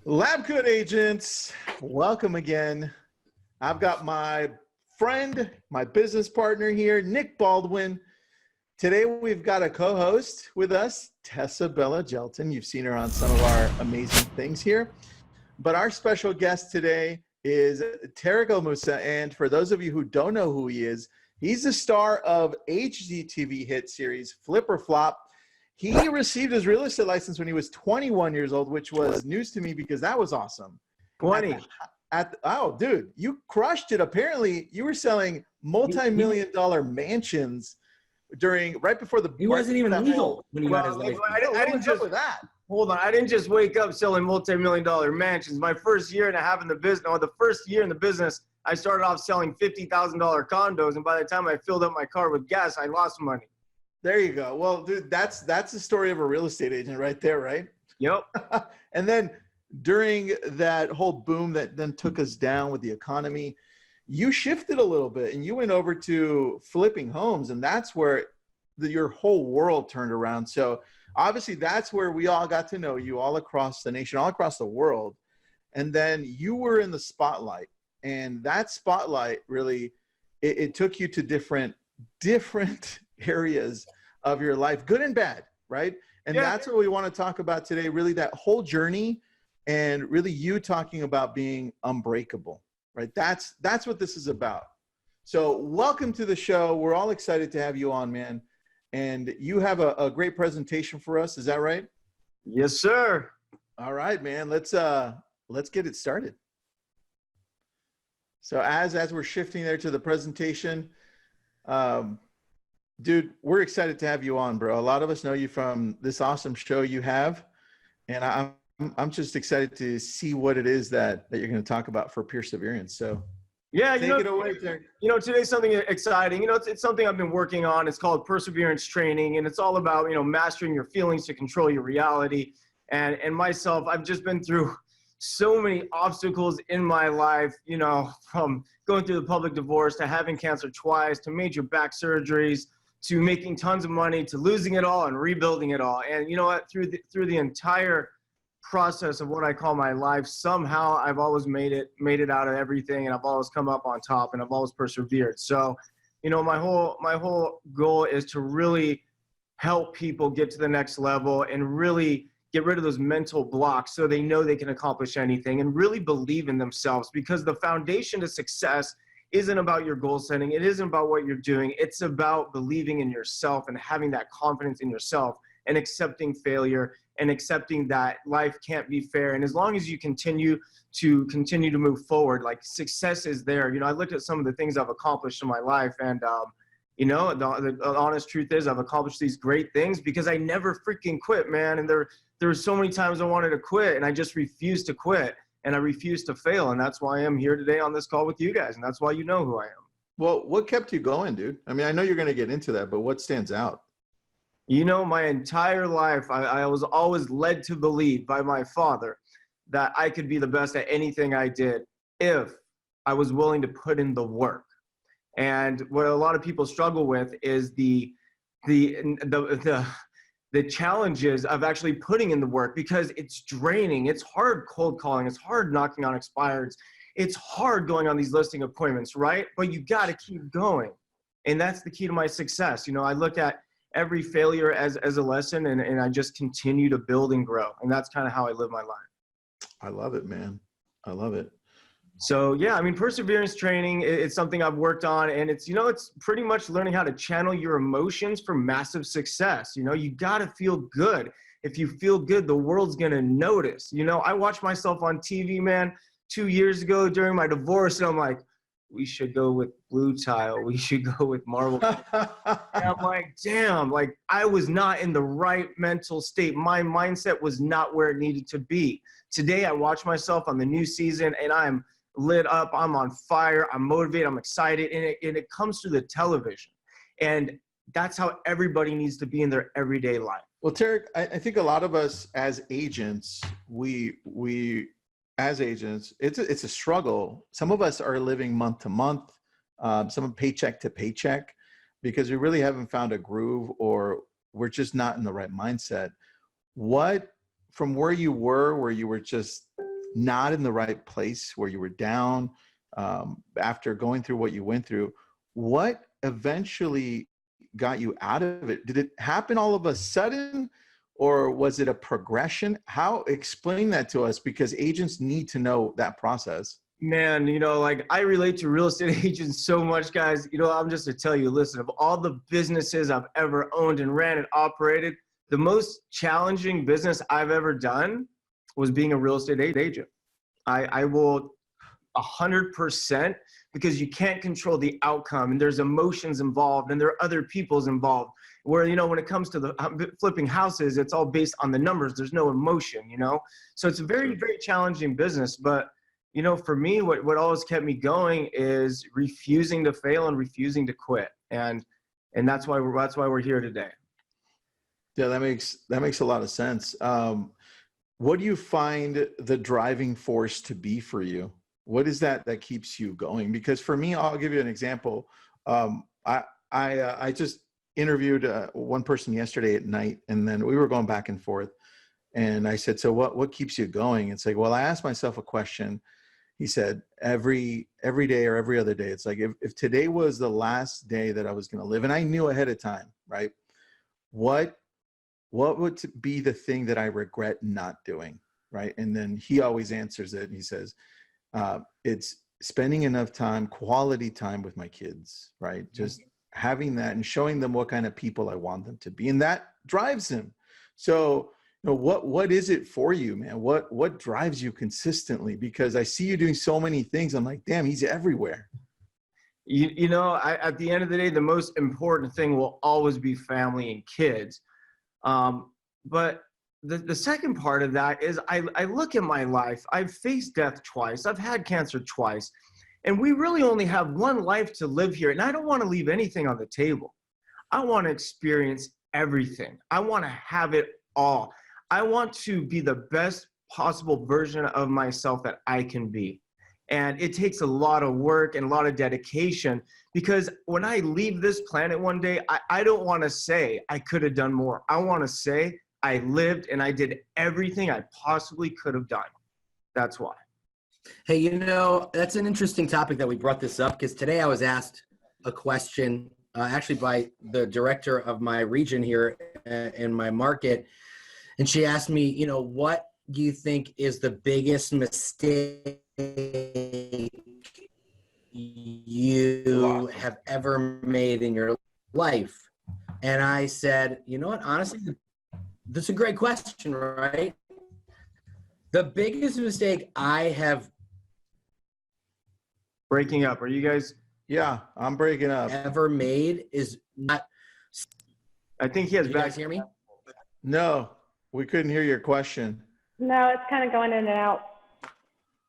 Lab Coat Agents, welcome again. I've got my friend, my business partner here, Nick Baldwin. Today we've got a co-host with us, Tessa Bella Gelton. You've seen her on some of our amazing things here. But our special guest today is Tarek El Moussa. And for those of you who don't know who he is, he's the star of HGTV hit series Flip or Flop. He received his real estate license when he was 21 years old, which was news to me because that was awesome. 20. Oh, dude, you crushed it. Apparently, you were selling multi-million-dollar mansions right before the. He wasn't even legal when he got his license. I didn't just with that. Hold on, I didn't just wake up selling multi-million-dollar mansions. My first year and a half in the business, or the first year in the business, I started off selling $50,000 condos, and by the time I filled up my car with gas, I lost money. There you go. Well, dude, that's the story of a real estate agent right there, right? Yep. And then during that whole boom that then took us down with the economy, you shifted a little bit and you went over to flipping homes, and that's where your whole world turned around. So obviously that's where we all got to know you all across the nation, all across the world. And then you were in the spotlight, and that spotlight really, it took you to different areas of your life, good and bad, right? And that's what we want to talk about today, really that whole journey, and really you talking about being unbreakable, right? That's what this is about. So welcome to the show. We're all excited to have you on, man. And you have a great presentation for us. Is that right? Yes, sir. All right, man. Let's get it started. So as we're shifting there to the presentation, dude, we're excited to have you on, bro. A lot of us know you from this awesome show you have, and I'm just excited to see what it is that you're going to talk about for perseverance. So yeah, take it away, Terry. Today's something exciting. It's something I've been working on. It's called perseverance training, and it's all about mastering your feelings to control your reality. And myself, I've just been through so many obstacles in my life. From going through the public divorce to having cancer twice to major back surgeries, to making tons of money, to losing it all and rebuilding it all. And you know what? Through the entire process of what I call my life, somehow I've always made it out of everything, and I've always come up on top, and I've always persevered. So, my whole goal is to really help people get to the next level and really get rid of those mental blocks so they know they can accomplish anything and really believe in themselves, because the foundation to success isn't about your goal setting. It isn't about what you're doing. It's about believing in yourself and having that confidence in yourself and accepting failure and accepting that life can't be fair. And as long as you continue to move forward, like success is there. I looked at some of the things I've accomplished in my life, and the honest truth is I've accomplished these great things because I never freaking quit, man. And there were so many times I wanted to quit, and I just refused to quit. And I refuse to fail. And that's why I'm here today on this call with you guys. And that's why you know who I am. Well, what kept you going, dude? I mean, I know you're going to get into that, but what stands out? My entire life, I was always led to believe by my father that I could be the best at anything I did if I was willing to put in the work. And what a lot of people struggle with is the challenges of actually putting in the work, because it's draining. It's hard cold calling. It's hard knocking on expireds. It's hard going on these listing appointments, right? But you got to keep going. And that's the key to my success. I look at every failure as a lesson, and I just continue to build and grow. And that's kind of how I live my life. I love it, man. I love it. So yeah, perseverance training, it's something I've worked on, and it's pretty much learning how to channel your emotions for massive success. You got to feel good. If you feel good, the world's going to notice. I watched myself on TV, man, 2 years ago during my divorce, and I'm like, we should go with blue tile. We should go with marble. And I'm like, damn, I was not in the right mental state. My mindset was not where it needed to be. Today, I watch myself on the new season, and I'm lit up, I'm on fire, I'm motivated, I'm excited, and it comes through the television. And that's how everybody needs to be in their everyday life. Well, Tarek, I think a lot of us as agents, it's a struggle. Some of us are living month to month, some paycheck to paycheck, because we really haven't found a groove, or we're just not in the right mindset. From where you were just not in the right place, where you were down after going through what you went through, what eventually got you out of it? Did it happen all of a sudden, or was it a progression? How, explain that to us, because agents need to know that process. Man, like I relate to real estate agents so much, guys. I'm just to tell you, listen, of all the businesses I've ever owned and ran and operated, the most challenging business I've ever done was being a real estate agent. I will 100%, because you can't control the outcome, and there's emotions involved, and there are other people's involved, where, when it comes to the flipping houses, it's all based on the numbers. There's no emotion, so it's a very, very challenging business. But for me, what always kept me going is refusing to fail and refusing to quit. And that's why we're here today. Yeah, that makes a lot of sense. What do you find the driving force to be for you? What is that keeps you going? Because for me, I'll give you an example. I just interviewed one person yesterday at night, and then we were going back and forth. And I said, so what keeps you going? It's like, well, I asked myself a question. He said, every day or every other day, it's like, if today was the last day that I was going to live, and I knew ahead of time, right? What would be the thing that I regret not doing, right? And then he always answers it. And he says, it's spending enough time, quality time with my kids, right? Just having that and showing them what kind of people I want them to be. And that drives him. So, what is it for you, man? What drives you consistently? Because I see you doing so many things. I'm like, damn, he's everywhere. At the end of the day, the most important thing will always be family and kids. But the second part of that is I look at my life. I've faced death twice. I've had cancer twice. And we really only have one life to live here. And I don't want to leave anything on the table. I want to experience everything. I want to have it all. I want to be the best possible version of myself that I can be. And it takes a lot of work and a lot of dedication, because when I leave this planet one day, I don't want to say I could have done more. I want to say I lived and I did everything I possibly could have done. That's why. Hey, that's an interesting topic that we brought this up, because today I was asked a question actually by the director of my region here in my market. And she asked me, what do you think is the biggest mistake you have ever made in your life? And I said, you know what, honestly, that's a great question, right? The biggest mistake I have breaking up. Are you guys? Yeah, I'm breaking up. Ever made is not. I think he has you back. guys hear me? No, we couldn't hear your question. No, it's kind of going in and out.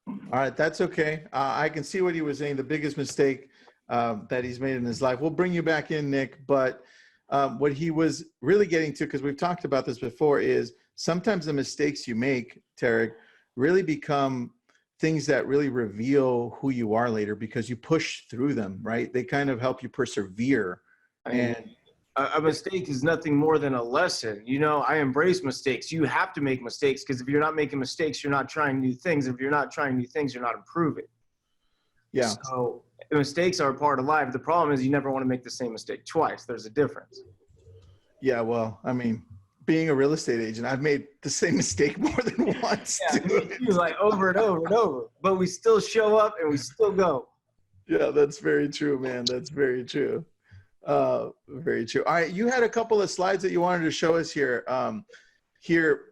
All right, that's okay. I can see what he was saying, the biggest mistake that he's made in his life. We'll bring you back in, Nick. But what he was really getting to, because we've talked about this before, is sometimes the mistakes you make, Tarek, really become things that really reveal who you are later, because you push through them, right? They kind of help you persevere. And a mistake is nothing more than a lesson. I embrace mistakes. You have to make mistakes, because if you're not making mistakes, you're not trying new things. If you're not trying new things, you're not improving. yeah. So mistakes are a part of life. The problem is you never want to make the same mistake twice. There's a difference. Yeah, well, I mean, being a real estate agent, I've made the same mistake more than once. Yeah, like over and over and over. But we still show up and we still go. Yeah, that's very true, man. That's very true. Very true. All right, you had a couple of slides that you wanted to show us here.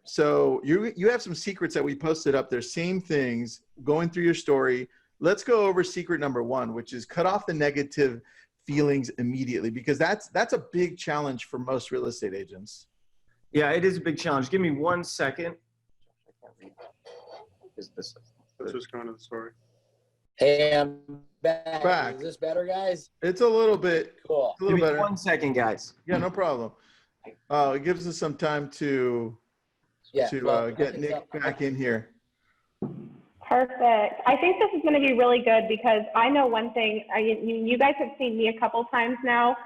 So you have some secrets that we posted up there. Same things, going through your story. Let's go over secret number one, which is cut off the negative feelings immediately, because that's a big challenge for most real estate agents. Yeah, it is a big challenge. Give me 1 second. Let's just go into the story. Hey, I'm back. Is Is this better, guys? It's a little bit Cool. a little Give me better. 1 second, guys. Yeah, no problem. It gives us some time to get Nick back in here. Perfect. I think this is going to be really good, because I know one thing. You guys have seen me a couple times now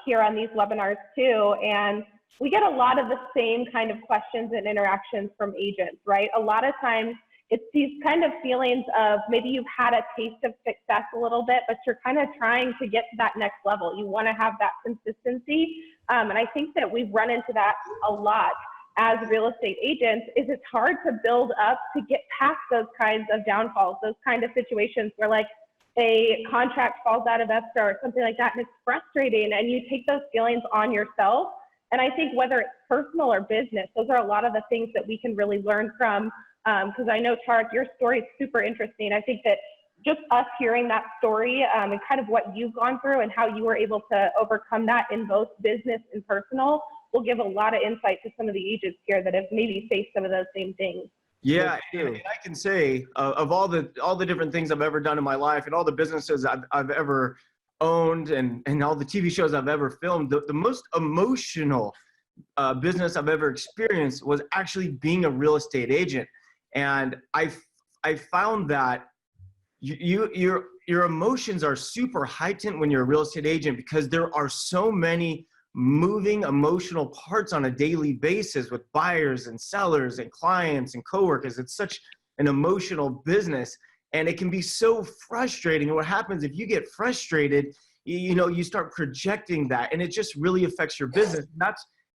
here on these webinars too, and we get a lot of the same kind of questions and interactions from agents, right? A lot of times it's these kind of feelings of maybe you've had a taste of success a little bit, but you're kind of trying to get to that next level. You want to have that consistency. And I think that we've run into that a lot as real estate agents. Is it's hard to build up to get past those kinds of downfalls, those kind of situations where like a contract falls out of escrow or something like that, and it's frustrating, and you take those feelings on yourself. And I think whether it's personal or business, those are a lot of the things that we can really learn from. Because I know, Tarek, your story is super interesting. I think that just us hearing that story and kind of what you've gone through and how you were able to overcome that in both business and personal will give a lot of insight to some of the agents here that have maybe faced some of those same things. Yeah, and I can say of all the different things I've ever done in my life and all the businesses I've ever owned and all the TV shows I've ever filmed, the most emotional business I've ever experienced was actually being a real estate agent. And I found that your emotions are super heightened when you're a real estate agent, because there are so many moving emotional parts on a daily basis with buyers and sellers and clients and coworkers. It's such an emotional business, and it can be so frustrating. And what happens if you get frustrated, you start projecting that, and it just really affects your business.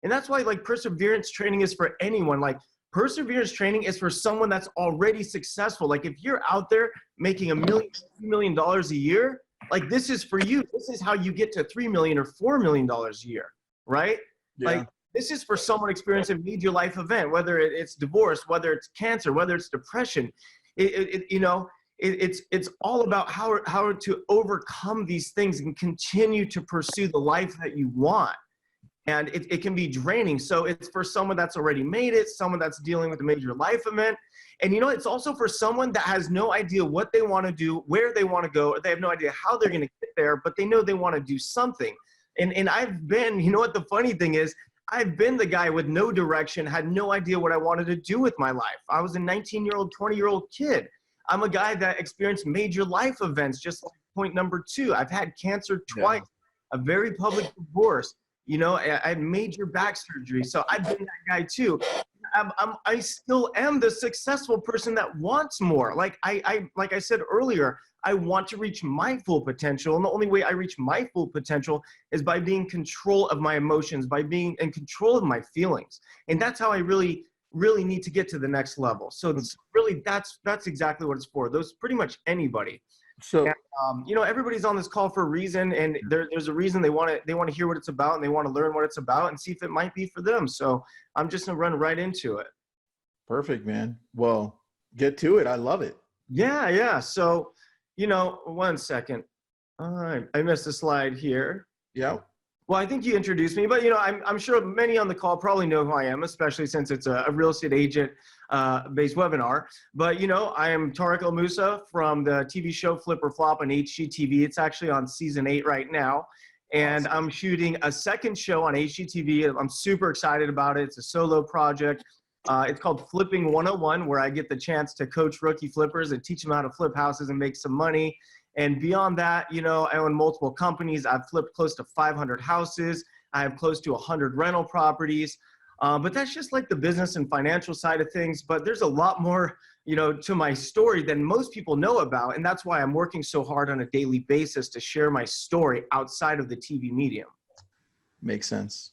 And that's why like perseverance training is for anyone. Like perseverance training is for someone that's already successful. Like if you're out there making $1 million a year, like this is for you. This is how you get to $3 million or $4 million a year, right? Yeah. Like this is for someone experiencing a major life event, whether it's divorce, whether it's cancer, whether it's depression. It's all about how to overcome these things and continue to pursue the life that you want. And it can be draining. So it's for someone that's already made it, someone that's dealing with a major life event. And it's also for someone that has no idea what they want to do, where they want to go, or they have no idea how they're going to get there, but they know they want to do something. And I've been, what the funny thing is, I've been the guy with no direction, had no idea what I wanted to do with my life. I was a 19-year-old, 20-year-old kid. I'm a guy that experienced major life events, just like point number 2. I've had cancer twice, a very public divorce. I had major back surgery. So I've been that guy too. I still am the successful person that wants more. Like I said earlier, I want to reach my full potential. And the only way I reach my full potential is by being in control of my emotions, by being in control of my feelings. And that's how I really, really need to get to the next level. So really, that's exactly what it's for. Those pretty much anybody. So, and, everybody's on this call for a reason, and there's a reason they want to hear what it's about, and they want to learn what it's about and see if it might be for them. So I'm just gonna run right into it. Perfect, man. Well, get to it. I love it. Yeah. So, 1 second. All right, I missed a slide here. Yeah. Well, I think you introduced me, but I'm sure many on the call probably know who I am, especially since it's a real estate agent based webinar. But I am Tarek El Moussa from the TV show Flip or Flop on HGTV. It's actually on season 8 right now, and awesome. I'm shooting a second show on HGTV. I'm super excited about it. It's a solo project. It's called Flipping 101, where I get the chance to coach rookie flippers and teach them how to flip houses and make some money. And beyond that, I own multiple companies. I've flipped close to 500 houses. I have close to 100 rental properties. But that's just like the business and financial side of things. But there's a lot more, to my story than most people know about. And that's why I'm working so hard on a daily basis to share my story outside of the TV medium. Makes sense.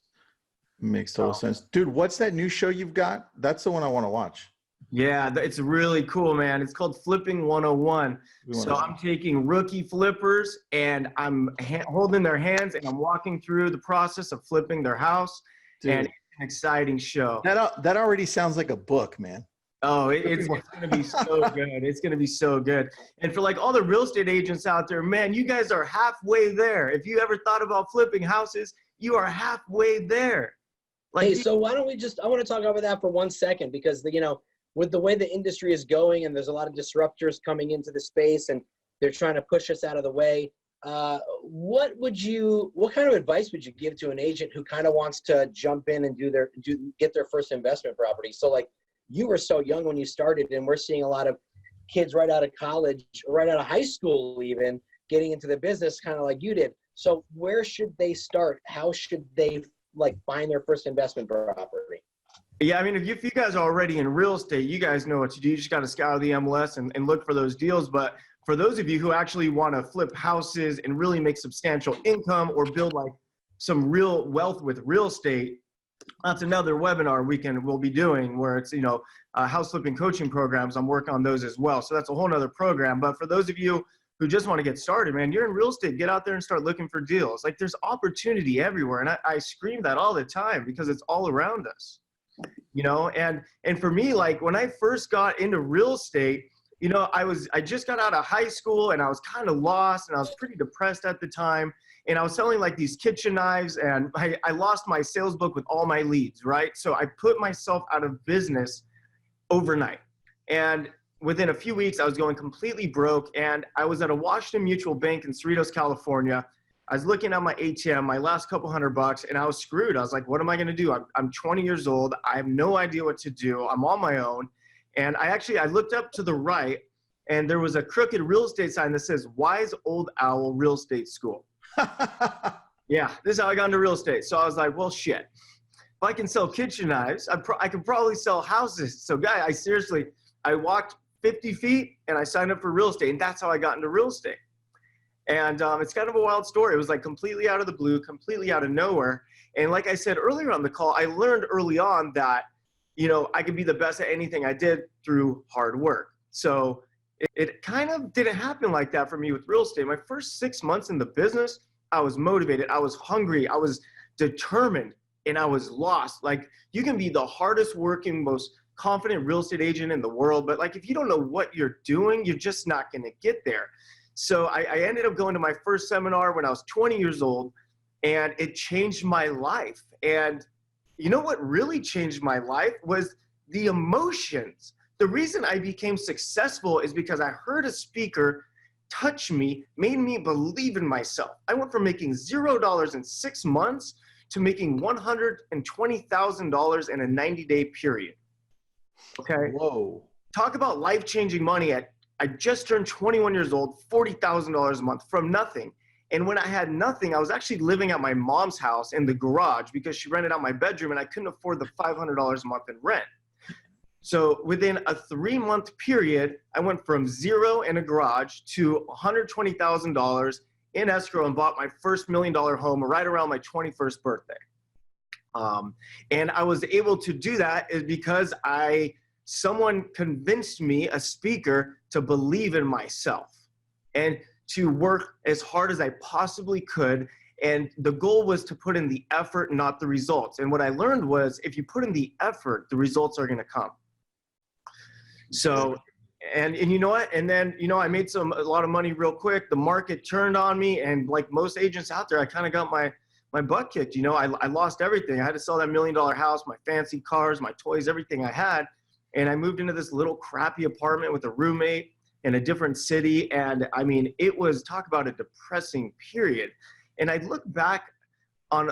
Makes total sense. Dude, what's that new show you've got? That's the one I want to watch. Yeah, it's really cool, man. It's called Flipping 101. So I'm taking rookie flippers and I'm holding their hands and I'm walking through the process of flipping their house. Dude. And it's an exciting show. That already sounds like a book, man. Oh, it's going to be so good. It's going to be so good. And for like all the real estate agents out there, man, you guys are halfway there. If you ever thought about flipping houses, you are halfway there. Hey, so why don't we I want to talk about that for 1 second, because with the way the industry is going and there's a lot of disruptors coming into the space and they're trying to push us out of the way. What kind of advice would you give to an agent who kind of wants to jump in and get their first investment property? So like you were so young when you started, and we're seeing a lot of kids right out of college, right out of high school, even getting into the business kind of like you did. So where should they start? How should they find their first investment property? Yeah, I mean, if you guys are already in real estate, you guys know what to do. You just got to scour the MLS and look for those deals. But for those of you who actually want to flip houses and really make substantial income or build like some real wealth with real estate, that's another webinar we'll be doing where it's, house flipping coaching programs. I'm working on those as well. So that's a whole nother program. But for those of you who just want to get started, man, you're in real estate, get out there and start looking for deals. Like there's opportunity everywhere. And I scream that all the time because it's all around us. And for me, like when I first got into real estate, I just got out of high school and I was kind of lost and I was pretty depressed at the time. And I was selling like these kitchen knives and I lost my sales book with all my leads, right? So I put myself out of business overnight. And within a few weeks, I was going completely broke. And I was at a Washington Mutual Bank in Cerritos, California. I was looking at my ATM, my last couple $100, and I was screwed. I was like, what am I going to do? I'm 20 years old. I have no idea what to do. I'm on my own. And I looked up to the right and there was a crooked real estate sign that says Wise Old Owl Real Estate School. Yeah, this is how I got into real estate. So I was like, well, shit. If I can sell kitchen knives, I could probably sell houses. So I walked 50 feet and I signed up for real estate, and that's how I got into real estate. And it's kind of a wild story. It was like completely out of the blue, completely out of nowhere. And like I said earlier on the call, I learned early on that, I could be the best at anything I did through hard work. So it kind of didn't happen like that for me with real estate. My first 6 months in the business, I was motivated, I was hungry, I was determined, and I was lost. Like you can be the hardest working, most confident real estate agent in the world, but like if you don't know what you're doing, you're just not going to get there. So I ended up going to my first seminar when I was 20 years old, and it changed my life. And you know what really changed my life was the emotions. The reason I became successful is because I heard a speaker touch me, made me believe in myself. I went from making $0 in 6 months to making $120,000 in a 90-day period. Okay. Whoa. Talk about life-changing money I just turned 21 years old, $40,000 a month from nothing. And when I had nothing, I was actually living at my mom's house in the garage because she rented out my bedroom and I couldn't afford the $500 a month in rent. So within a 3-month period, I went from zero in a garage to $120,000 in escrow and bought my first $1 million home right around my 21st birthday. And I was able to do that is because someone convinced me, a speaker, to believe in myself and to work as hard as I possibly could. And the goal was to put in the effort, not the results. And what I learned was if you put in the effort, the results are going to come. So, and you know what? And then, I made a lot of money real quick. The market turned on me. And like most agents out there, I kind of got my butt kicked. I lost everything. I had to sell that $1 million house, my fancy cars, my toys, everything I had. And I moved into this little crappy apartment with a roommate in a different city. And I mean, it was, talk about a depressing period. And I look back on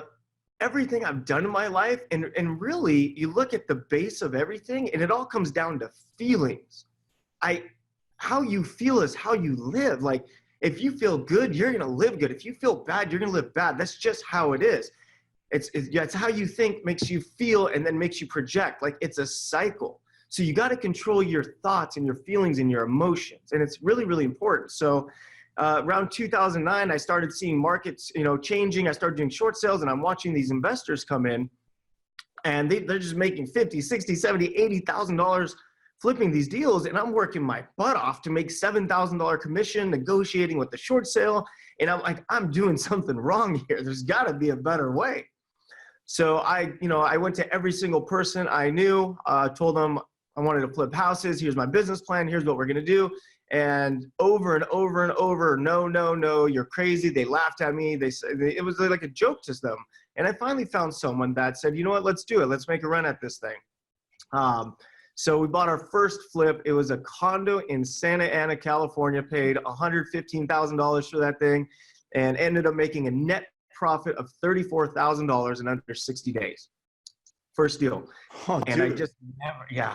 everything I've done in my life, and really you look at the base of everything and it all comes down to feelings. How you feel is how you live. Like if you feel good, you're going to live good. If you feel bad, you're going to live bad. That's just how it is. It's how you think makes you feel and then makes you project. Like it's a cycle. So you got to control your thoughts and your feelings and your emotions. And it's really, really important. So around 2009, I started seeing markets, changing. I started doing short sales and I'm watching these investors come in and they're just making $50, $60, $70, $80,000 flipping these deals. And I'm working my butt off to make $7,000 commission, negotiating with the short sale. And I'm like, I'm doing something wrong here. There's got to be a better way. So I went to every single person I knew, told them I wanted to flip houses. Here's my business plan. Here's what we're going to do. And over and over and over, no, you're crazy. They laughed at me. They said it was like a joke to them. And I finally found someone that said, you know what, let's do it. Let's make a run at this thing. So we bought our first flip. It was a condo in Santa Ana, California, paid $115,000 for that thing and ended up making a net profit of $34,000 in under 60 days. First deal. Oh, and dude.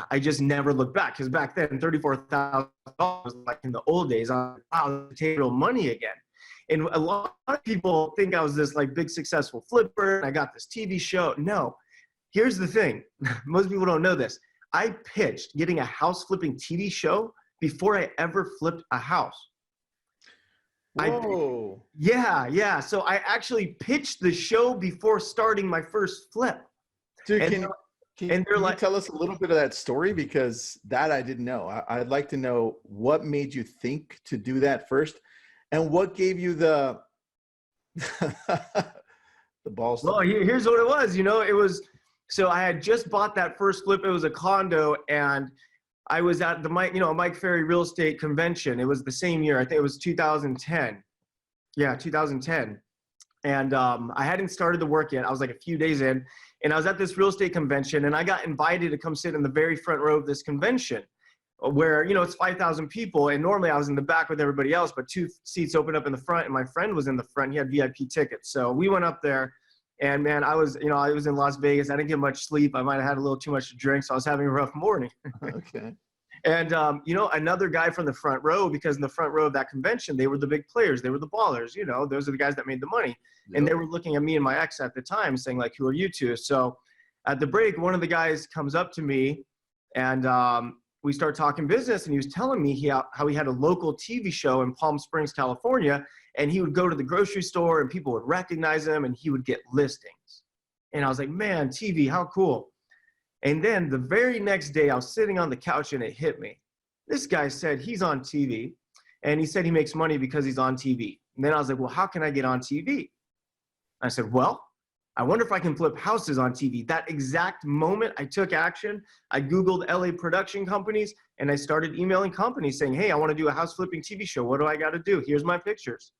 I just never looked back because back then $34,000 was like in the old days. I was like, wow, take real money again. And a lot of people think I was this like big successful flipper and I got this TV show. No, here's the thing. Most people don't know this. I pitched getting a house flipping TV show before I ever flipped a house. Whoa. Yeah. So I actually pitched the show before starting my first flip. Dude, And can they're you like- tell us a little bit of that story? Because that I didn't know. I'd like to know what made you think to do that first, and what gave you the the balls. Well, here's what it was. It was, so I had just bought that first flip. It was a condo, and I was at the Mike Ferry real estate convention. It was the same year. I think it was 2010. Yeah, 2010. And I hadn't started the work yet. I was like a few days in, and I was at this real estate convention, and I got invited to come sit in the very front row of this convention where, it's 5,000 people. And normally I was in the back with everybody else, but 2 seats opened up in the front, and my friend was in the front. He had VIP tickets. So we went up there, and man, I was in Las Vegas. I didn't get much sleep. I might've had a little too much to drink. So I was having a rough morning. Okay. And, another guy from the front row, because in the front row of that convention, they were the big players. They were the ballers, those are the guys that made the money. And they were looking at me and my ex at the time saying, like, who are you two? So at the break, one of the guys comes up to me, and we start talking business, and he was telling me how he had a local TV show in Palm Springs, California, and he would go to the grocery store and people would recognize him and he would get listings. And I was like, man, TV, how cool. And then the very next day I was sitting on the couch and it hit me. This guy said he's on TV, and he said he makes money because he's on TV. And then I was like, well, how can I get on TV? I said, well, I wonder if I can flip houses on TV. That exact moment I took action. I Googled LA production companies, and I started emailing companies saying, hey, I want to do a house flipping TV show. What do I got to do? Here's my pictures.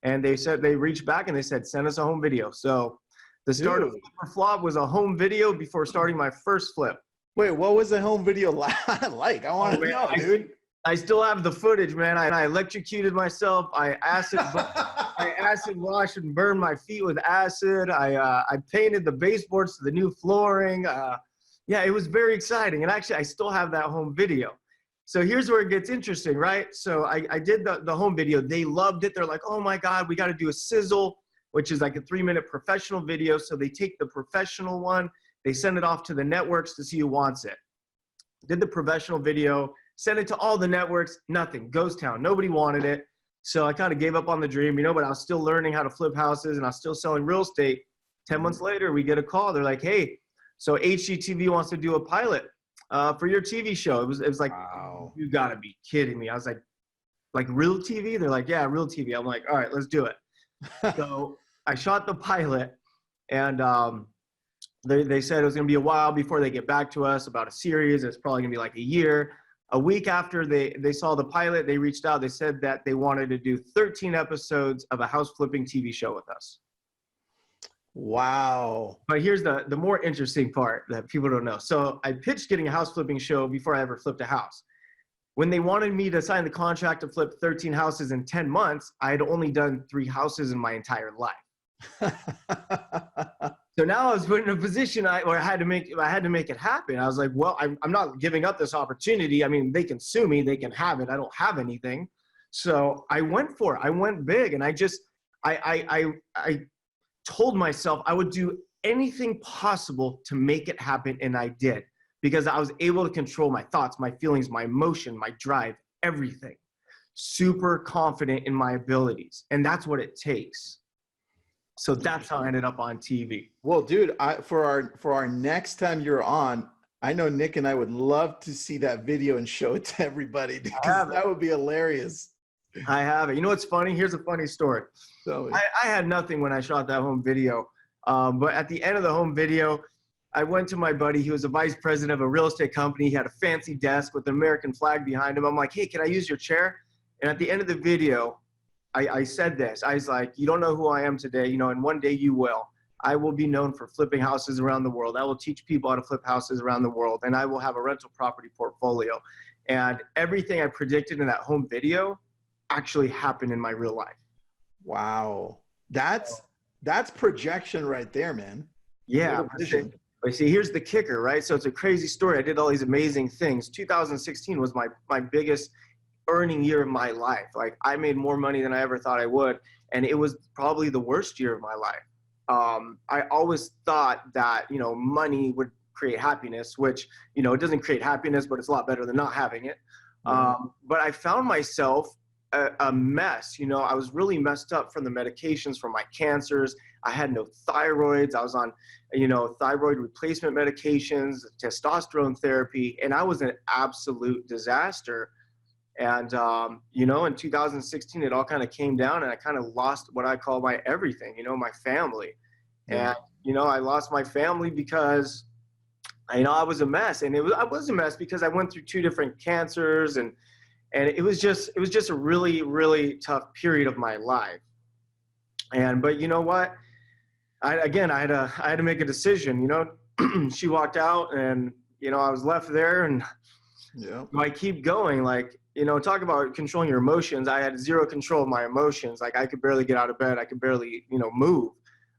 And they reached back and they said, send us a home video. So the start of Flip or Flop was a home video before starting my first flip. Wait, what was the home video like? I want to know, dude. I still have the footage, man. I electrocuted myself. I acid washed and burned my feet with acid. I painted the baseboards to the new flooring. Yeah, it was very exciting. And actually, I still have that home video. So here's where it gets interesting, right? So I did the home video. They loved it. They're like, oh my God, we got to do a sizzle, which is like a 3-minute professional video. So they take the professional one, they send it off to the networks to see who wants it. Did the professional video, sent it to all the networks, nothing, ghost town, nobody wanted it. So I kind of gave up on the dream, but I was still learning how to flip houses and I was still selling real estate. 10 months later, we get a call. They're like, hey, so HGTV wants to do a pilot for your TV show. It was like, wow. You gotta be kidding me. I was like real TV? They're like, yeah, real TV. I'm like, all right, let's do it. So I shot the pilot, and they said it was gonna be a while before they get back to us about a series. It's probably gonna be like a year. A week after they saw the pilot, they reached out. They said that they wanted to do 13 episodes of a house flipping TV show with us. Wow. But here's the more interesting part that people don't know. So I pitched getting a house flipping show before I ever flipped a house. When they wanted me to sign the contract to flip 13 houses in 10 months, I had only done 3 houses in my entire life. So now I was put in a position where I had to make it happen. I was like, well, I'm not giving up this opportunity. I mean, they can sue me, they can have it. I don't have anything. So I went for it. I went big, and I told myself I would do anything possible to make it happen, and I did, because I was able to control my thoughts, my feelings, my emotion, my drive, everything. Super confident in my abilities, and that's what it takes. So that's how I ended up on TV. Well, dude, for our next time you're on, I know Nick and I would love to see that video and show it to everybody, because that would be hilarious. I have it. You know what's funny? Here's a funny story. I had nothing when I shot that home video, but at the end of the home video, I went to my buddy. He was a vice president of a real estate company. He had a fancy desk with an American flag behind him. I'm like, hey, can I use your chair? And at the end of the video, I said this. I was like, you don't know who I am today, and one day you will. I will be known for flipping houses around the world. I will teach people how to flip houses around the world, and I will have a rental property portfolio. And everything I predicted in that home video actually happened in my real life. Wow. That's projection right there, man. Yeah. But see, here's the kicker, right? So it's a crazy story. I did all these amazing things. 2016 was my biggest earning year of my life. Like, I made more money than I ever thought I would. And it was probably the worst year of my life. I always thought that, you know, money would create happiness, which, you know, it doesn't create happiness, but it's a lot better than not having it. But I found myself a mess. You know, I was really messed up from the medications, from my cancers. I had no thyroids. I was on, you know, thyroid replacement medications, testosterone therapy, and I was an absolute disaster. And, you know, in 2016, it all kind of came down, and I kind of lost what I call my everything, you know, my family. Yeah. And, you know, I lost my family because, you know, I was a mess. And I was a mess because I went through 2 different cancers, and it was just a really, really tough period of my life. But you know what? I had to make a decision, you know. She walked out, and, you know, I was left there, and Yeah. I keep going. Like, you know, talk about controlling your emotions. I had zero control of my emotions. Like, I could barely get out of bed. I could barely, you know, move.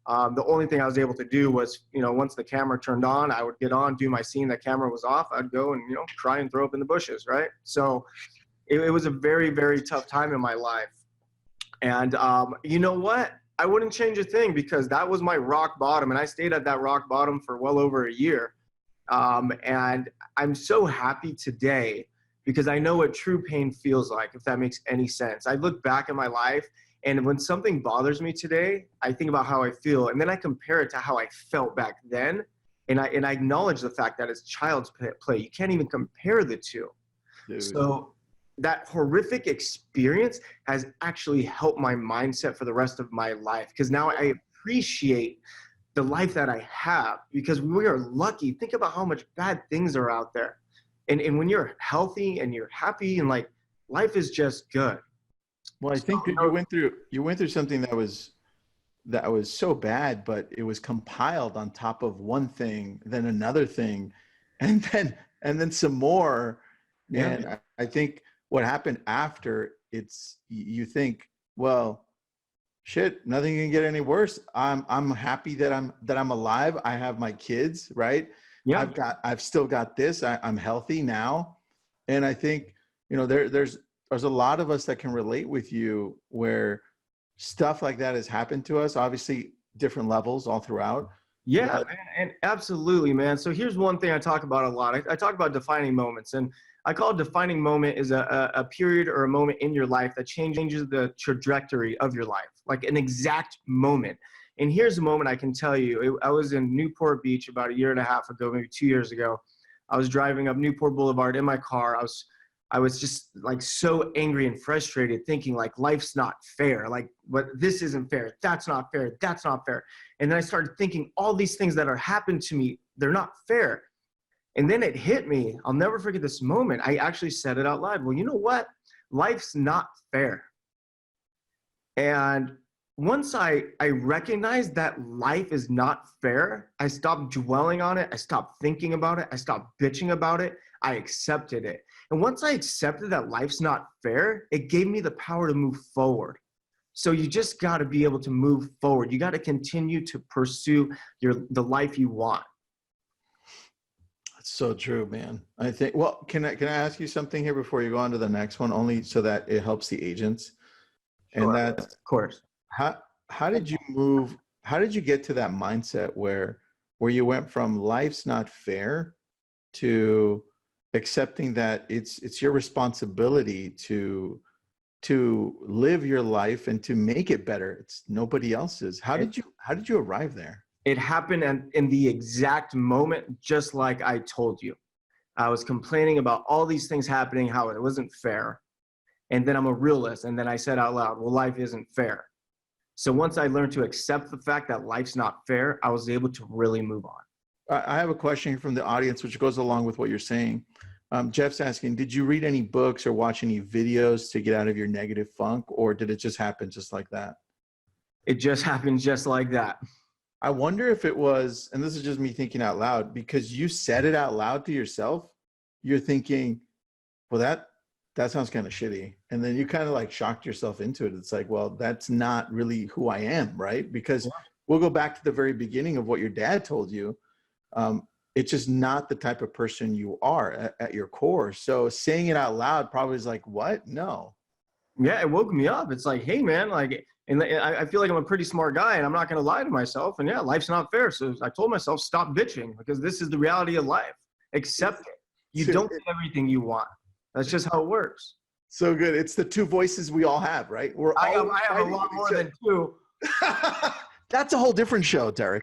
The only thing I was able to do was, you know, once the camera turned on, I would get on, do my scene. The camera was off. I'd go and, you know, cry and throw up in the bushes. Right. So it was a very, very tough time in my life. And you know what? I wouldn't change a thing, because that was my rock bottom. And I stayed at that rock bottom for well over a year. And I'm so happy today, because I know what true pain feels like, if that makes any sense. I look back at my life, and when something bothers me today, I think about how I feel, and then I compare it to how I felt back then. And I acknowledge the fact that it's child's play. You can't even compare the two. Dude. So that horrific experience has actually helped my mindset for the rest of my life, because now I appreciate the life that I have, because we are lucky. Think about how much bad things are out there. And when you're healthy and you're happy, and like, life is just good. Well, I think that you went through something that was so bad, but it was compiled on top of one thing, then another thing, and then some more. Yeah. And I think what happened after, you think, well, shit, nothing can get any worse. I'm happy that I'm alive. I have my kids, right? Yeah. I've still got this. I'm healthy now. And I think, you know, there's a lot of us that can relate with you, where stuff like that has happened to us, obviously different levels all throughout. Yeah, man, and absolutely, man. So here's one thing I talk about a lot. I talk about defining moments, and I call a defining moment is a period or a moment in your life that changes the trajectory of your life, like an exact moment. And here's a moment I can tell you. I was in Newport Beach about 1.5 years ago, maybe 2 years ago. I was driving up Newport Boulevard in my car. I was just like so angry and frustrated, thinking like, life's not fair. Like, what, this isn't fair. That's not fair. That's not fair. And then I started thinking all these things that are happened to me, they're not fair. And then it hit me. I'll never forget this moment. I actually said it out loud. Well, you know what? Life's not fair. And once I recognized that life is not fair, I stopped dwelling on it. I stopped thinking about it. I stopped bitching about it. I accepted it. And once I accepted that life's not fair, it gave me the power to move forward. So you just got to be able to move forward. You got to continue to pursue the life you want. That's so true, man. I think, well, can I ask you something here before you go on to the next one, only so that it helps the agents? Sure, And that's, of course. how did you move? How did you get to that mindset where you went from life's not fair to accepting that it's your responsibility to live your life and to make it better? It's nobody else's. How did you arrive there? It happened in the exact moment, just like I told you. I was complaining about all these things happening, how it wasn't fair. And then I'm a realist. And then I said out loud, well, life isn't fair. So once I learned to accept the fact that life's not fair, I was able to really move on. I have a question from the audience, which goes along with what you're saying. Jeff's asking, did you read any books or watch any videos to get out of your negative funk, or did it just happen just like that? It just happened just like that. I wonder if it was, and this is just me thinking out loud, because you said it out loud to yourself, you're thinking, well, that sounds kind of shitty. And then you kind of like shocked yourself into it. It's like, well, that's not really who I am, right? Because we'll go back to the very beginning of what your dad told you. It's just not the type of person you are at your core. So saying it out loud probably is like, what? No. Yeah, it woke me up. It's like, hey, man, like, and I feel like I'm a pretty smart guy, and I'm not going to lie to myself. And yeah, life's not fair. So I told myself, stop bitching, because this is the reality of life. Accept it. You don't get everything you want. That's just how it works. So good. It's the two voices we all have, right? I have a lot more than two. That's a whole different show, Tarek.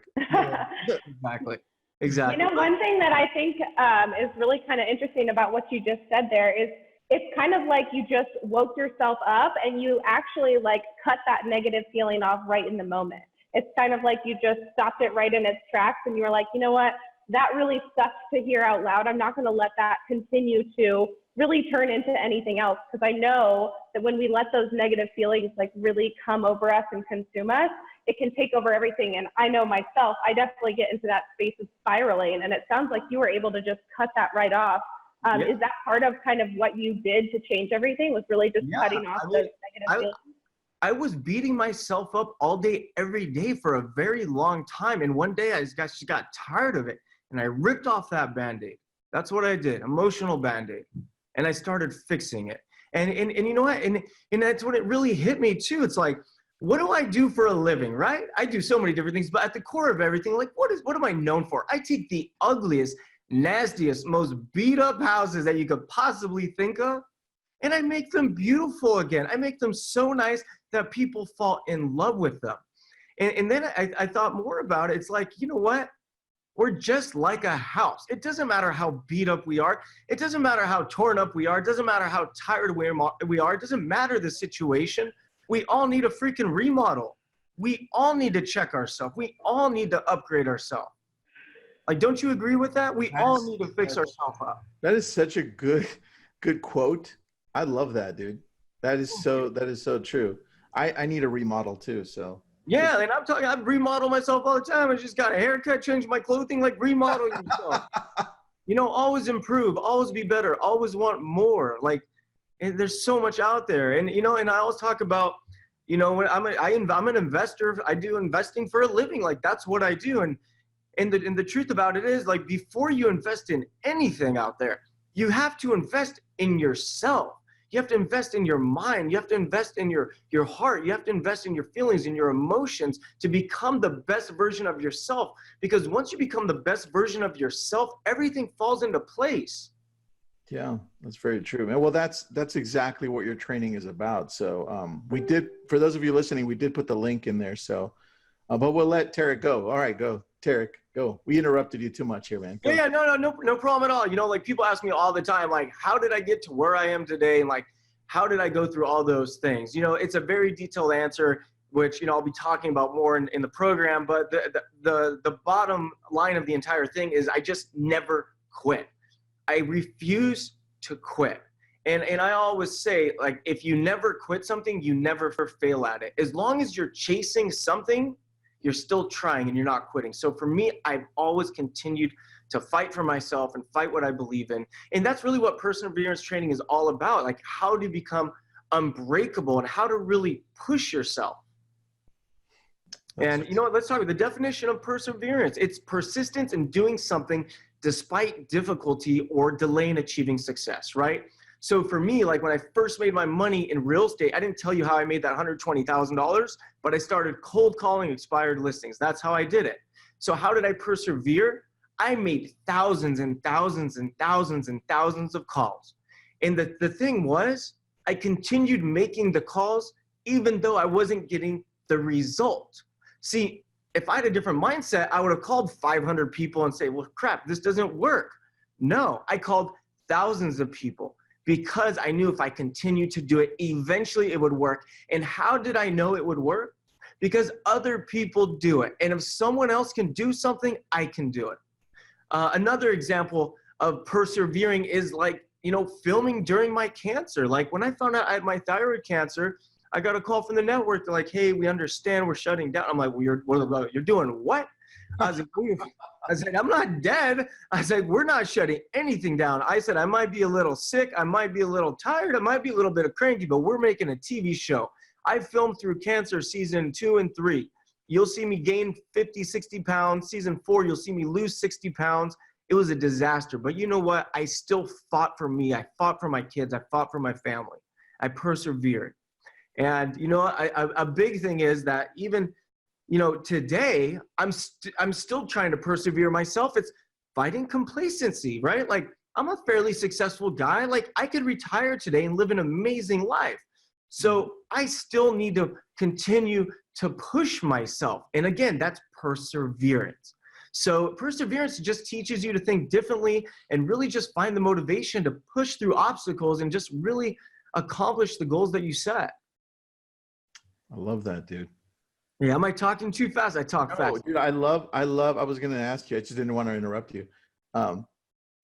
Exactly. Exactly. You know, one thing that I think is really kind of interesting about what you just said there is it's kind of like you just woke yourself up and you actually like cut that negative feeling off right in the moment. It's kind of like you just stopped it right in its tracks and you were like, you know what, that really sucks to hear out loud. I'm not going to let that continue to really turn into anything else, because I know that when we let those negative feelings like really come over us and consume us, it can take over everything. And I know myself, I definitely get into that space of spiraling, and it sounds like you were able to just cut that right off. Yeah. Is that part of kind of what you did to change everything, was really just cutting off those negative feelings? I was beating myself up all day, every day for a very long time. And one day I just got tired of it, and I ripped off that Band-Aid. That's what I did, emotional Band-Aid. And I started fixing it. And you know what? And that's when it really hit me too. It's like, what do I do for a living, right? I do so many different things, but at the core of everything, like what am I known for? I take the ugliest, nastiest, most beat up houses that you could possibly think of, and I make them beautiful again. I make them so nice that people fall in love with them. And then I thought more about it. It's like, you know what? We're just like a house. It doesn't matter how beat up we are. It doesn't matter how torn up we are. It doesn't matter how tired we are. It doesn't matter the situation. We all need a freaking remodel. We all need to check ourselves. We all need to upgrade ourselves. Like, don't you agree with that? We all need to fix ourselves up. That is such a good quote. I love that, dude. That is so true. I need a remodel too, so. Yeah, and I'm talking, I remodel myself all the time. I just got a haircut, change my clothing, like remodel yourself. You know, always improve, always be better, always want more. Like, and there's so much out there. And, you know, and I always talk about, you know, when I'm an investor, I do investing for a living. Like, that's what I do. And the truth about it is, like, before you invest in anything out there, you have to invest in yourself. You have to invest in your mind. You have to invest in your heart. You have to invest in your feelings and your emotions to become the best version of yourself. Because once you become the best version of yourself, everything falls into place. Yeah, that's very true. And well, that's exactly what your training is about. So we did, for those of you listening, we did put the link in there. So, but we'll let Tarek go. All right, go, Tarek, go. We interrupted you too much here, man. Go. Yeah, no problem at all. You know, like, people ask me all the time, like, how did I get to where I am today? And like, how did I go through all those things? You know, it's a very detailed answer, which, you know, I'll be talking about more in the program. But the bottom line of the entire thing is I just never quit. I refuse to quit. And I always say, like, if you never quit something, you never fail at it. As long as you're chasing something, you're still trying and you're not quitting. So for me, I've always continued to fight for myself and fight what I believe in. And that's really what perseverance training is all about. Like, how to become unbreakable and how to really push yourself. And you know what, let's talk about the definition of perseverance. It's persistence in doing something despite difficulty or delay in achieving success, right? So for me, like, when I first made my money in real estate, I didn't tell you how I made that $120,000, but I started cold calling expired listings. That's how I did it. So how did I persevere? I made thousands and thousands and thousands and thousands of calls. And the thing was, I continued making the calls even though I wasn't getting the result. See, if I had a different mindset, I would have called 500 people and say, well, crap, this doesn't work. No, I called thousands of people because I knew if I continued to do it, eventually it would work. And how did I know it would work? Because other people do it. And if someone else can do something, I can do it. Another example of persevering is, like, you know, filming during my cancer. Like, when I found out I had my thyroid cancer, I got a call from the network. They're like, hey, we understand we're shutting down. I'm like, well, you're doing what? I said, I'm not dead. I said, we're not shutting anything down. I said, I might be a little sick. I might be a little tired. I might be a little bit of cranky, but we're making a TV show. I filmed through cancer season 2 and 3. You'll see me gain 50, 60 pounds. Season 4, you'll see me lose 60 pounds. It was a disaster. But you know what? I still fought for me. I fought for my kids. I fought for my family. I persevered. And, you know, a big thing is that even, you know, today I'm still trying to persevere myself. It's fighting complacency, right? Like, I'm a fairly successful guy. Like, I could retire today and live an amazing life. So I still need to continue to push myself. And again, that's perseverance. So perseverance just teaches you to think differently and really just find the motivation to push through obstacles and just really accomplish the goals that you set. I love that, dude. Yeah, am I talking too fast? I talk fast. Dude, I was going to ask you, I just didn't want to interrupt you.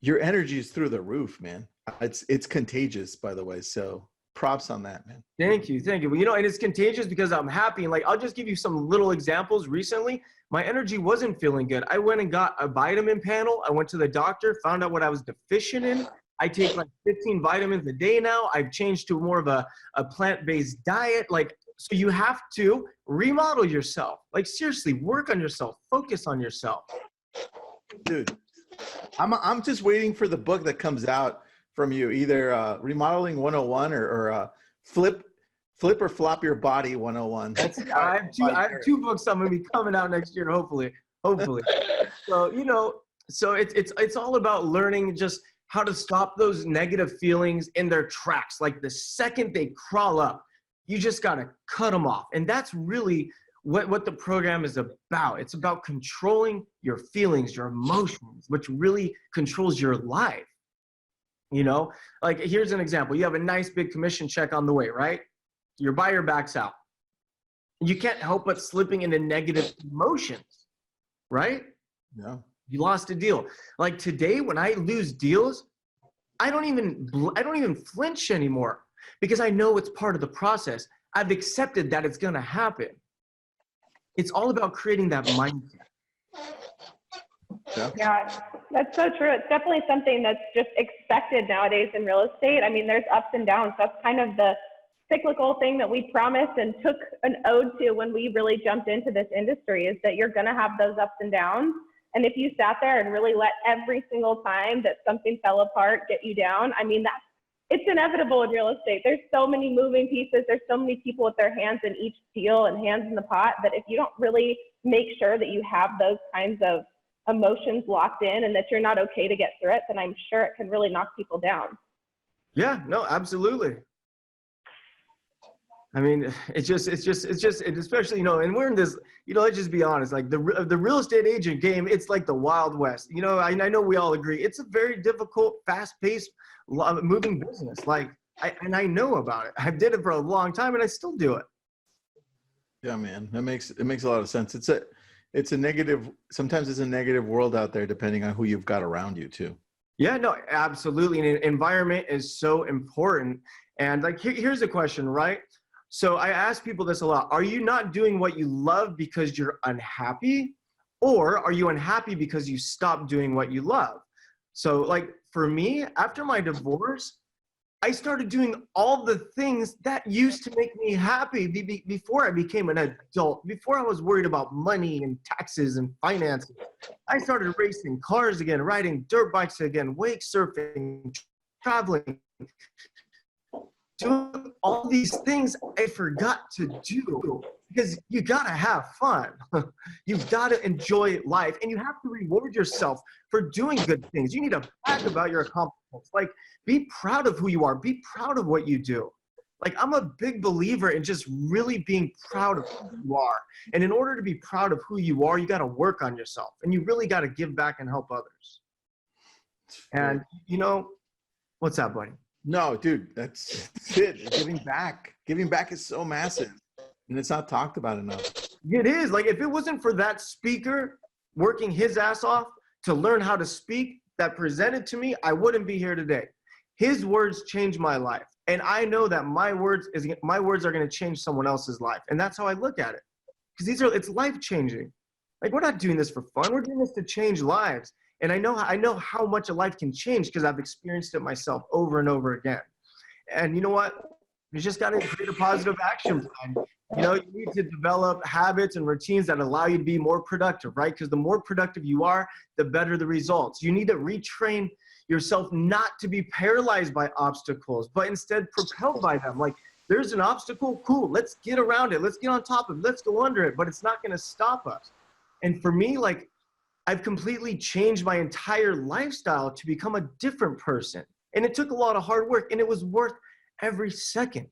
Your energy is through the roof, man. It's contagious, by the way. So props on that, man. Thank you. Well, you know, and it's contagious because I'm happy. And like, I'll just give you some little examples. Recently, my energy wasn't feeling good. I went and got a vitamin panel. I went to the doctor, found out what I was deficient in. I take like 15 vitamins a day now. I've changed to more of a plant-based diet. Like, so you have to remodel yourself. Like, seriously, work on yourself, focus on yourself. Dude, I'm just waiting for the book that comes out from you, either Remodeling 101 or Flip or Flop Your Body 101. I have two books that I'm gonna be coming out next year, hopefully. So, you know, so it's all about learning just how to stop those negative feelings in their tracks. Like, the second they crawl up, you just gotta cut them off. And that's really what the program is about. It's about controlling your feelings, your emotions, which really controls your life. You know, like, here's an example. You have a nice big commission check on the way, right? Your buyer backs out. You can't help but slipping into negative emotions, right? No. You lost a deal. Like, today, when I lose deals, I don't even flinch anymore because I know it's part of the process. I've accepted that it's going to happen. It's all about creating that mindset. Yeah, that's so true. It's definitely something that's just expected nowadays in real estate. I mean, there's ups and downs. That's kind of the cyclical thing that we promised and took an ode to when we really jumped into this industry, is that you're going to have those ups and downs. And if you sat there and really let every single time that something fell apart get you down, I mean, it's inevitable in real estate. There's so many moving pieces. There's so many people with their hands in each deal and hands in the pot, that if you don't really make sure that you have those kinds of emotions locked in and that you're not okay to get through it, then I'm sure it can really knock people down. Yeah, no, absolutely. I mean, it's especially, you know, and we're in this, you know, let's just be honest, like the real estate agent game, it's like the Wild West. You know, I know we all agree. It's a very difficult, fast-paced, moving business. Like, I know about it. I did it for a long time and I still do it. Yeah, man, it makes a lot of sense. It's a negative, sometimes it's a negative world out there, depending on who you've got around you too. Yeah, no, absolutely. And environment is so important. And like, here's a question, right? So I ask people this a lot. Are you not doing what you love because you're unhappy? Or are you unhappy because you stopped doing what you love? So like, for me, after my divorce, I started doing all the things that used to make me happy before I became an adult, before I was worried about money and taxes and finances. I started racing cars again, riding dirt bikes again, wake surfing, traveling, doing all these things I forgot to do, because you gotta have fun. You've gotta enjoy life, and you have to reward yourself for doing good things. You need to brag about your accomplishments. Like, be proud of who you are. Be proud of what you do. Like, I'm a big believer in just really being proud of who you are. And in order to be proud of who you are, you gotta work on yourself, and you really gotta give back and help others. And you know, what's that, buddy? No, dude, that's it. Giving back is so massive, and it's not talked about enough. It is. Like, if it wasn't for that speaker working his ass off to learn how to speak that presented to me, I wouldn't be here today. His words changed my life, and I know that my words are going to change someone else's life, and that's how I look at it. Because it's life changing. Like, we're not doing this for fun. We're doing this to change lives. And I know how much a life can change because I've experienced it myself over and over again. And you know what? You just got to create a positive action plan. You know, you need to develop habits and routines that allow you to be more productive, right? Because the more productive you are, the better the results. You need to retrain yourself not to be paralyzed by obstacles, but instead propelled by them. Like, there's an obstacle, cool, let's get around it, let's get on top of it, let's go under it, but it's not going to stop us. And for me, like, I've completely changed my entire lifestyle to become a different person. And it took a lot of hard work, and it was worth every second.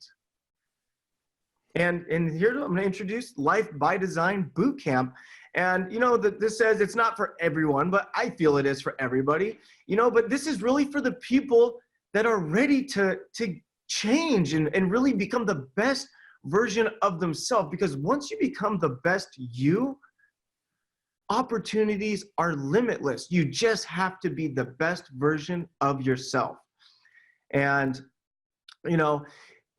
And here I'm going to introduce Life by Design Bootcamp. And, you know, this says it's not for everyone, but I feel it is for everybody. You know, but this is really for the people that are ready to change and really become the best version of themselves. Because once you become the best you, opportunities are limitless. You just have to be the best version of yourself. And, you know,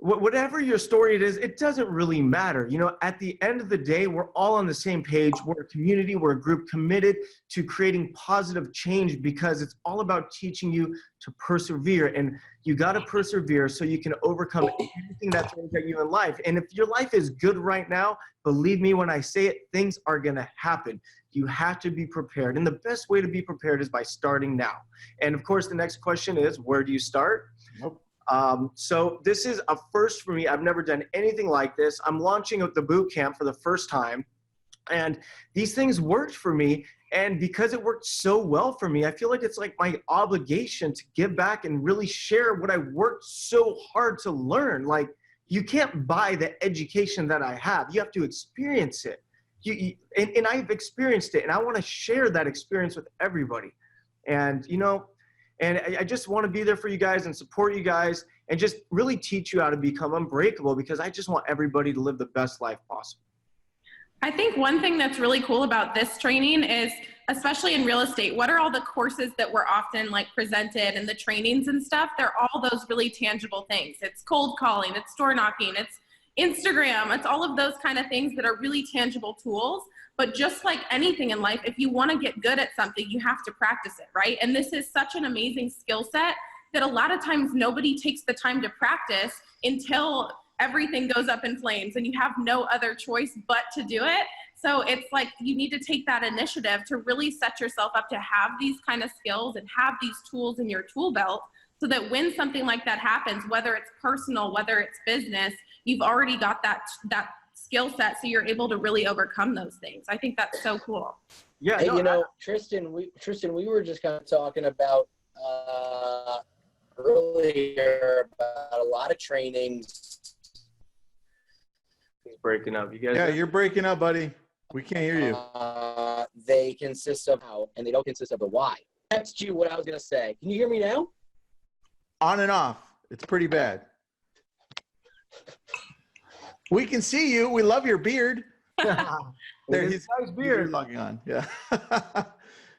whatever your story it is, it doesn't really matter. You know, at the end of the day, we're all on the same page. We're a community, we're a group committed to creating positive change, because it's all about teaching you to persevere. And you got to persevere so you can overcome anything that throws at you in life. And if your life is good right now, believe me when I say it, things are going to happen. You have to be prepared. And the best way to be prepared is by starting now. And of course, the next question is, where do you start? Nope. So this is a first for me. I've never done anything like this. I'm launching the boot camp for the first time, and these things worked for me. And because it worked so well for me, I feel like it's like my obligation to give back and really share what I worked so hard to learn. Like, you can't buy the education that I have. You have to experience it. And I've experienced it, and I want to share that experience with everybody. And, you know, and I just want to be there for you guys and support you guys and just really teach you how to become unbreakable, because I just want everybody to live the best life possible. I think one thing that's really cool about this training is, especially in real estate, what are all the courses that were often like presented and the trainings and stuff? They're all those really tangible things. It's cold calling, it's door knocking, it's Instagram, it's all of those kind of things that are really tangible tools. But just like anything in life, if you want to get good at something, you have to practice it, right? And this is such an amazing skill set that a lot of times nobody takes the time to practice until everything goes up in flames and you have no other choice but to do it. So it's like you need to take that initiative to really set yourself up to have these kind of skills and have these tools in your tool belt, so that when something like that happens, whether it's personal, whether it's business, you've already got that skill set, so you're able to really overcome those things. I think that's so cool. Yeah, Hey, you know, Tristan, we were just kind of talking about earlier about a lot of trainings. He's breaking up. You guys? Yeah, you're breaking up, buddy. We can't hear you. They consist of how, and they don't consist of the why. That's you what I was going to say. Can you hear me now? On and off. It's pretty bad. We can see you. We love your beard. There, he's nice beard. logging on. Yeah.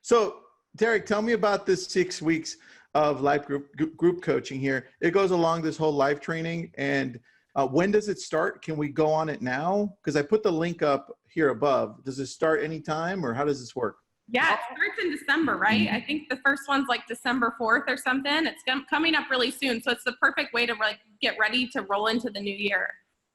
So, Tarek, tell me about this 6 weeks of life group coaching here. It goes along this whole life training. And when does it start? Can we go on it now? Because I put the link up here above. Does it start anytime, or how does this work? Yeah, it starts in December, right? I think the first one's like December 4th or something. It's coming up really soon. So it's the perfect way to like get ready to roll into the new year.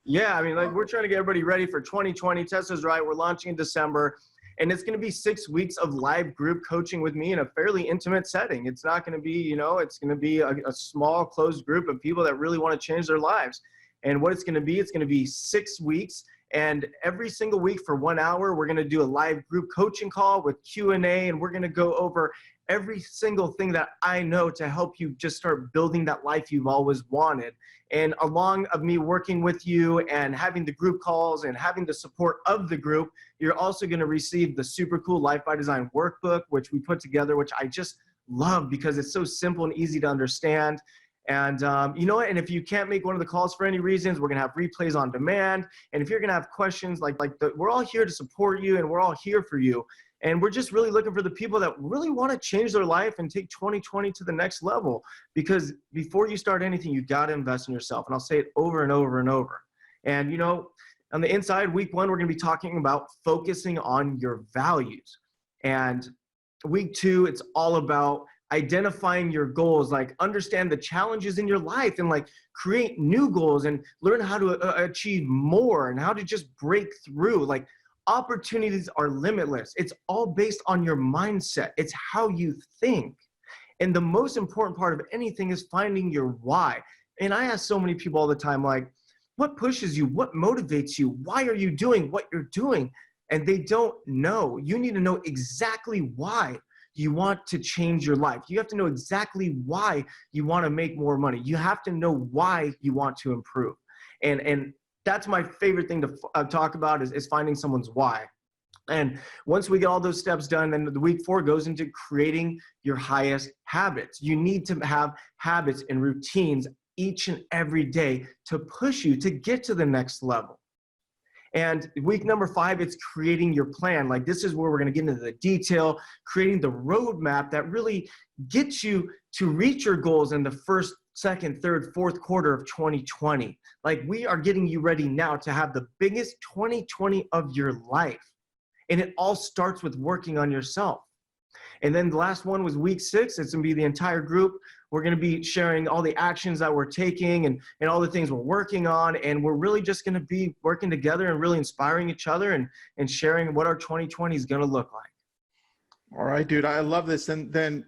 Yeah, I mean, like, we're trying to get everybody ready for 2020. Tessa's right. We're launching in December, and it's going to be 6 weeks of live group coaching with me in a fairly intimate setting. It's not going to be, you know, it's going to be a small, closed group of people that really want to change their lives. And what it's going to be 6 weeks. And every single week for 1 hour, we're going to do a live group coaching call with Q&A, and we're going to go over every single thing that I know to help you just start building that life you've always wanted. And along of me working with you and having the group calls and having the support of the group, you're also going to receive the super cool Life by Design workbook, which we put together, which I just love because it's so simple and easy to understand. And you know what? And if you can't make one of the calls for any reasons, we're going to have replays on demand. And if you're going to have questions, we're all here to support you, and we're all here for you. And we're just really looking for the people that really want to change their life and take 2020 to the next level. Because before you start anything, you got to invest in yourself. And I'll say it over and over and over. And, you know, on the inside, week 1, we're going to be talking about focusing on your values. And week 2, it's all about identifying your goals, like understand the challenges in your life and like create new goals and learn how to achieve more and how to just break through. Like, opportunities are limitless. It's all based on your mindset. It's how you think. And the most important part of anything is finding your why. And I ask so many people all the time, like, what pushes you? What motivates you? Why are you doing what you're doing? And they don't know. You need to know exactly why you want to change your life. You have to know exactly why you want to make more money. You have to know why you want to improve. And that's my favorite thing to talk about is finding someone's why. And once we get all those steps done, then the week 4 goes into creating your highest habits. You need to have habits and routines each and every day to push you to get to the next level. And week number 5, it's creating your plan. Like, this is where we're going to get into the detail, creating the roadmap that really gets you to reach your goals in the first, second, third, fourth quarter of 2020. Like, we are getting you ready now to have the biggest 2020 of your life. And it all starts with working on yourself. And then the last one was week 6. It's going to be the entire group. We're going to be sharing all the actions that we're taking and all the things we're working on. And we're really just going to be working together and really inspiring each other and sharing what our 2020 is going to look like. All right, dude, I love this. And then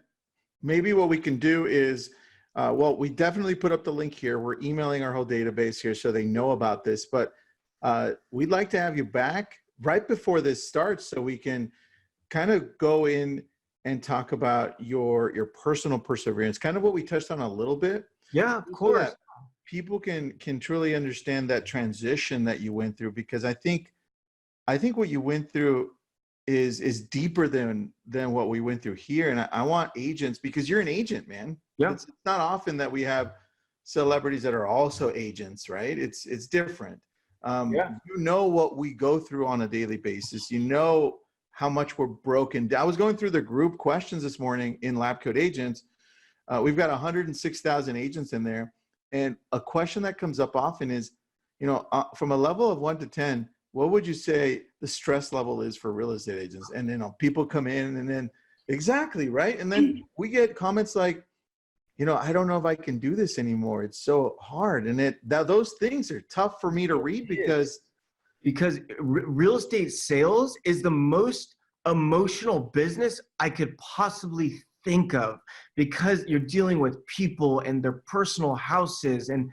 maybe what we can do is, well, we definitely put up the link here. We're emailing our whole database here so they know about this. But we'd like to have you back right before this starts so we can kind of go in and talk about your personal perseverance, kind of what we touched on a little bit. Yeah, of course. So that people can truly understand that transition that you went through, because I think what you went through is deeper than what we went through here. And I want agents, because you're an agent, man. Yeah. It's not often that we have celebrities that are also agents, right? It's different. Yeah. You know what we go through on a daily basis. You know how much we're broken. I was going through the group questions this morning in Lab Coat Agents. We've got 106,000 agents in there. And a question that comes up often is, from a level of 1 to 10, what would you say the stress level is for real estate agents? And people come in and then, exactly, right? And then we get comments like, I don't know if I can do this anymore. It's so hard. And those things are tough for me to read because real estate sales is the most emotional business I could possibly think of, because you're dealing with people and their personal houses, and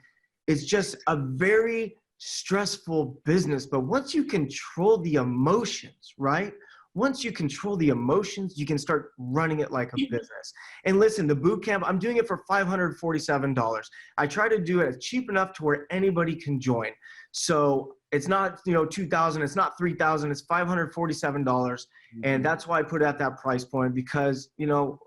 it's just a very stressful business. But once you control the emotions, right? Once you control the emotions, you can start running it like a business. And listen, the boot camp, I'm doing it for $547. I try to do it cheap enough to where anybody can join. So it's not, $2,000, it's not $3,000, it's $547. And that's why I put it at that price point, because,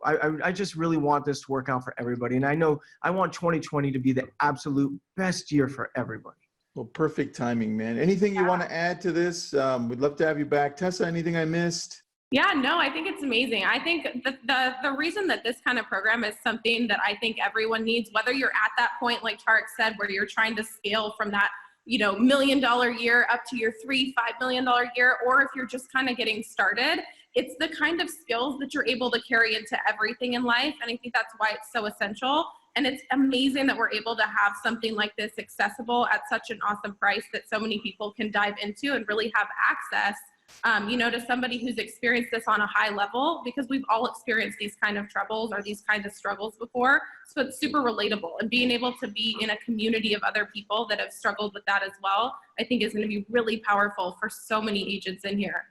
I just really want this to work out for everybody. And I know I want 2020 to be the absolute best year for everybody. Well, perfect timing, man. Anything you want to add to this? We'd love to have you back. Tessa, anything I missed? Yeah, no, I think it's amazing. I think the reason that this kind of program is something that I think everyone needs, whether you're at that point, like Tarek said, where you're trying to scale from that, $1 million year up to your $3-5 million year, or if you're just kind of getting started, it's the kind of skills that you're able to carry into everything in life. And I think that's why it's so essential. And it's amazing that we're able to have something like this accessible at such an awesome price that so many people can dive into and really have access, to somebody who's experienced this on a high level, because we've all experienced these kind of troubles or these kinds of struggles before. So it's super relatable, and being able to be in a community of other people that have struggled with that as well, I think is going to be really powerful for so many agents in here.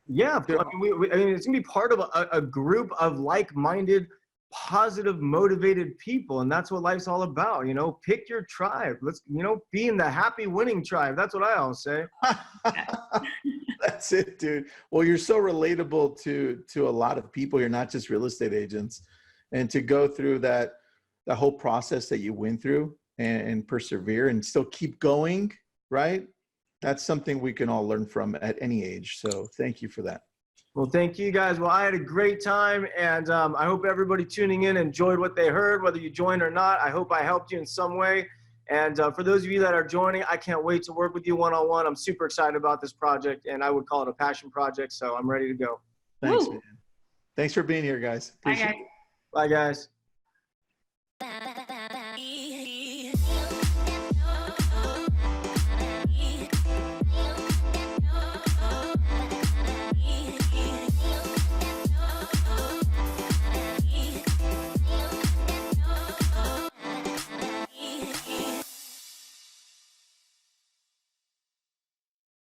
Yeah, it's going to be part of a group of like-minded, positive, motivated people, and that's what life's all about. Pick your tribe. Let's be in the happy winning tribe. That's what I always say. That's it, dude. Well, you're so relatable to a lot of people. You're not just real estate agents, and to go through the whole process that you went through and persevere and still keep going, right? That's something we can all learn from at any age. So thank you for that. Well, thank you guys. Well, I had a great time, and I hope everybody tuning in enjoyed what they heard, whether you joined or not. I hope I helped you in some way. And for those of you that are joining, I can't wait to work with you one-on-one. I'm super excited about this project, and I would call it a passion project, so I'm ready to go. Thanks, Woo. man. Thanks for being here, guys. Bye, guys. Bye, guys. Ba, ba,